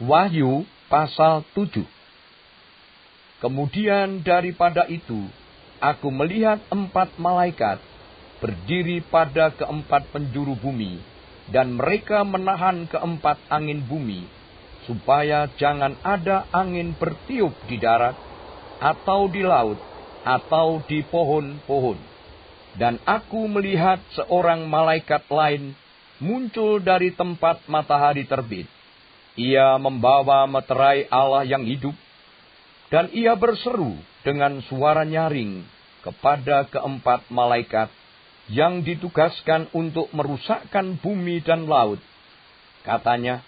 Wahyu pasal 7. Kemudian daripada itu, aku melihat 4 malaikat berdiri pada keempat penjuru bumi, dan mereka menahan keempat angin bumi, supaya jangan ada angin bertiup di darat, atau di laut, atau di pohon-pohon. Dan aku melihat seorang malaikat lain muncul dari tempat matahari terbit. Ia membawa meterai Allah yang hidup, dan ia berseru dengan suara nyaring kepada keempat malaikat yang ditugaskan untuk merusakkan bumi dan laut. Katanya,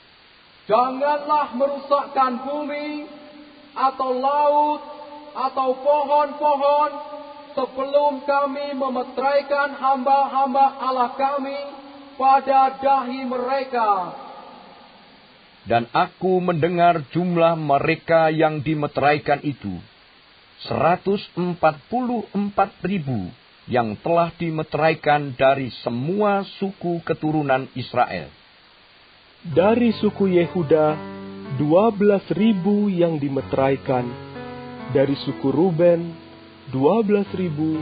"Janganlah merusakkan bumi, atau laut, atau pohon-pohon, sebelum kami memeteraikan hamba-hamba Allah kami pada dahi mereka." Dan aku mendengar jumlah mereka yang dimeteraikan itu, 144.000 yang telah dimeteraikan dari semua suku keturunan Israel. Dari suku Yehuda, 12.000 yang dimeteraikan. Dari suku Ruben, 12.000.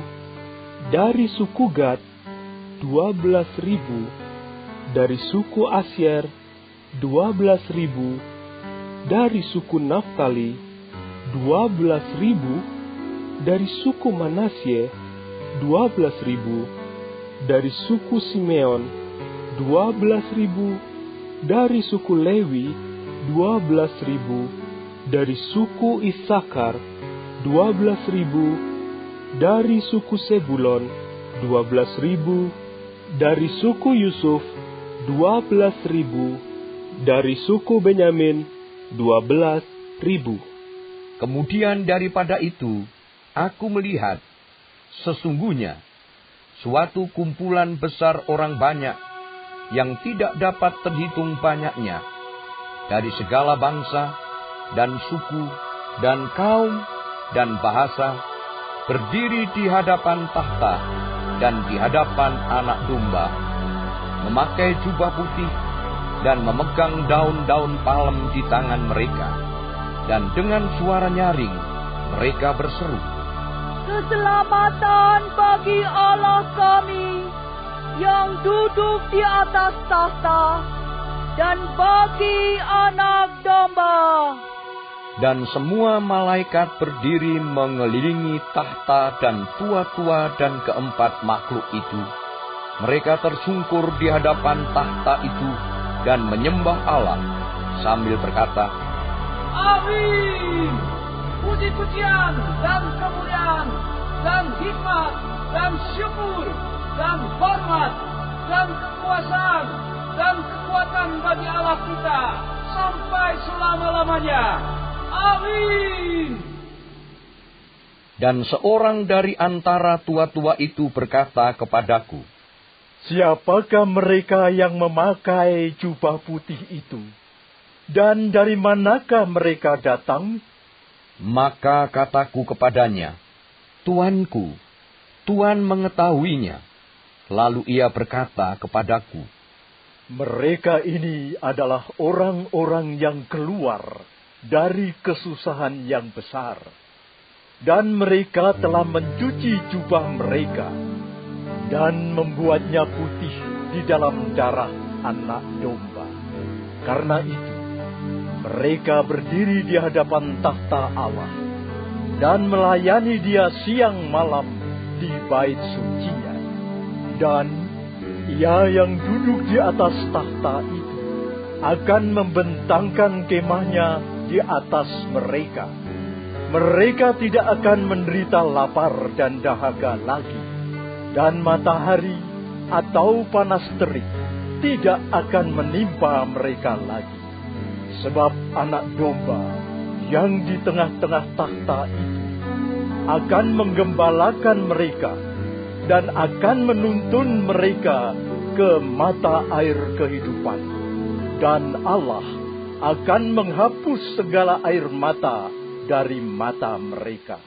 Dari suku Gad, 12.000. Dari suku Asyer, 12.000. Dari suku Naftali, 12.000. Dari suku Manasye, 12.000. Dari suku Simeon, 12.000. Dari suku Lewi, 12.000. Dari suku Isakar, 12.000. Dari suku Sebulon, 12.000. Dari suku Yusuf, 12.000. Dari suku Benyamin, 12.000. Kemudian daripada itu, aku melihat, sesungguhnya, suatu kumpulan besar orang banyak, yang tidak dapat terhitung banyaknya, dari segala bangsa, dan suku, dan kaum, dan bahasa, berdiri di hadapan tahta, dan di hadapan Anak Domba, memakai jubah putih, dan memegang daun-daun palem di tangan mereka. Dan dengan suara nyaring, mereka berseru, "Keselamatan bagi Allah kami, yang duduk di atas tahta, dan bagi Anak Domba." Dan semua malaikat berdiri mengelilingi tahta dan tua-tua dan keempat makhluk itu. Mereka tersungkur di hadapan tahta itu, dan menyembah Allah, sambil berkata, "Amin. Puji-pujian dan kemuliaan, dan hikmat, dan syukur, dan hormat, dan kekuasaan, dan kekuatan bagi Allah kita, sampai selama-lamanya. Amin." Dan seorang dari antara tua-tua itu berkata kepadaku, "Siapakah mereka yang memakai jubah putih itu? Dan dari manakah mereka datang?" Maka kataku kepadanya, "Tuanku, Tuan mengetahuinya." Lalu ia berkata kepadaku, "Mereka ini adalah orang-orang yang keluar dari kesusahan yang besar. Dan mereka telah mencuci jubah mereka, dan membuatnya putih di dalam darah Anak Domba. Karena itu, mereka berdiri di hadapan tahta Allah, dan melayani Dia siang malam di bait sucinya. Dan Ia yang duduk di atas tahta itu akan membentangkan kemahnya di atas mereka. Mereka tidak akan menderita lapar dan dahaga lagi, dan matahari atau panas terik tidak akan menimpa mereka lagi. Sebab Anak Domba yang di tengah-tengah tahta itu akan menggembalakan mereka, dan akan menuntun mereka ke mata air kehidupan. Dan Allah akan menghapus segala air mata dari mata mereka."